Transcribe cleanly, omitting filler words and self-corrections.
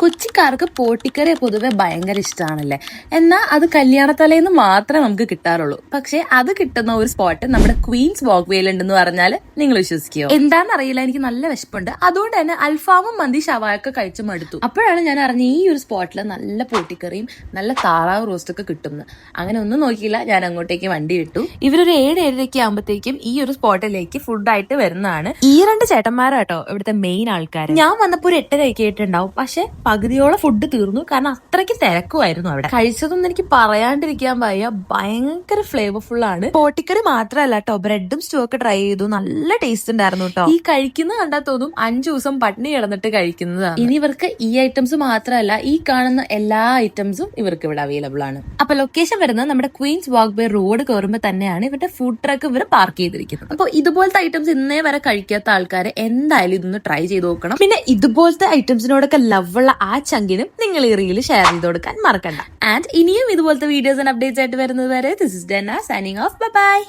കൊച്ചിക്കാർക്ക് പോട്ടിക്കറി പൊതുവെ ഭയങ്കര ഇഷ്ടമാണല്ലേ. എന്നാൽ അത് കല്യാണത്തലേന്ന് മാത്രമേ നമുക്ക് കിട്ടാറുള്ളൂ. പക്ഷെ അത് കിട്ടുന്ന ഒരു സ്പോട്ട് നമ്മുടെ ക്വീൻസ് വാക്ക് വേയിൽ ഉണ്ടെന്ന് പറഞ്ഞാൽ നിങ്ങൾ വിശ്വസിക്കുമോ? എന്താണെന്നറിയില്ല, എനിക്ക് നല്ല വിശപ്പുണ്ട്. അതുകൊണ്ട് തന്നെ അൽഫാമും മന്തി ഷവായൊക്കെ കഴിച്ചു മടുത്തു. അപ്പോഴാണ് ഞാൻ അറിഞ്ഞ ഈ ഒരു സ്പോട്ടിൽ നല്ല പോട്ടിക്കറിയും നല്ല താറാവ് റോസ്റ്റൊക്കെ കിട്ടുന്നു. അങ്ങനെ ഒന്നും നോക്കിയില്ല, ഞാൻ അങ്ങോട്ടേക്ക് വണ്ടി വിട്ടു. ഇവരൊരു 7-7:30 ആകുമ്പോഴത്തേക്കും ഈ ഒരു സ്പോട്ടിലേക്ക് ഫുഡായിട്ട് വരുന്നതാണ്. ഈ 2 ചേട്ടന്മാരാട്ടോ ഇവിടുത്തെ മെയിൻ ആൾക്കാർ. ഞാൻ വന്നപ്പോൾ ഒരു 8:30 ആയിട്ടുണ്ടാവും. പക്ഷെ പകുതിയോളം ഫുഡ് തീർന്നു, കാരണം അത്രയ്ക്ക് തിരക്കുമായിരുന്നു അവിടെ. കഴിച്ചതൊന്നും എനിക്ക് പറയാണ്ടിരിക്കാൻ വയ്യ, ഭയങ്കര ഫ്ലേവർഫുൾ ആണ്. പോട്ടിക്കറി മാത്രമല്ല കേട്ടോ, ബ്രെഡും സ്റ്റൂ ഒക്കെ ട്രൈ ചെയ്തു, നല്ല ടേസ്റ്റ് ഉണ്ടായിരുന്നു കേട്ടോ. ഈ കഴിക്കുന്ന കണ്ടാൽ തോന്നും 5 ദിവസം പട്ടിണി കിടന്നിട്ട് കഴിക്കുന്നതാണ്. ഇനി ഇവർക്ക് ഈ ഐറ്റംസ് മാത്രമല്ല, ഈ കാണുന്ന എല്ലാ ഐറ്റംസും ഇവർക്ക് ഇവിടെ അവൈലബിൾ ആണ്. അപ്പൊ ലൊക്കേഷൻ വരുന്നത് നമ്മുടെ ക്വീൻസ് വാക്ക് വേ റോഡ് കയറുമ്പോൾ തന്നെയാണ് ഇവരുടെ ഫുഡ് ട്രക്ക് ഇവർ പാർക്ക് ചെയ്തിരിക്കുന്നത്. അപ്പൊ ഇതുപോലത്തെ ഐറ്റംസ് ഇന്നേ വരെ കഴിക്കാത്ത ആൾക്കാർ എന്തായാലും ഇതൊന്ന് ട്രൈ ചെയ്ത് നോക്കണം. പിന്നെ ഇതുപോലത്തെ ഐറ്റംസിനോടൊക്കെ ലവുള്ള ആ ചങ്കിനും നിങ്ങൾ ഈ റീൽ ഷെയർ ചെയ്ത് കൊടുക്കാൻ മറക്കണ്ട. ആൻഡ് ഇനിയും ഇതുപോലത്തെ വീഡിയോസ് ആൻഡ് അപ്ഡേറ്റ്സ് ആയിട്ട് വരുന്നത് വരെ this is Dena signing off. Bye bye.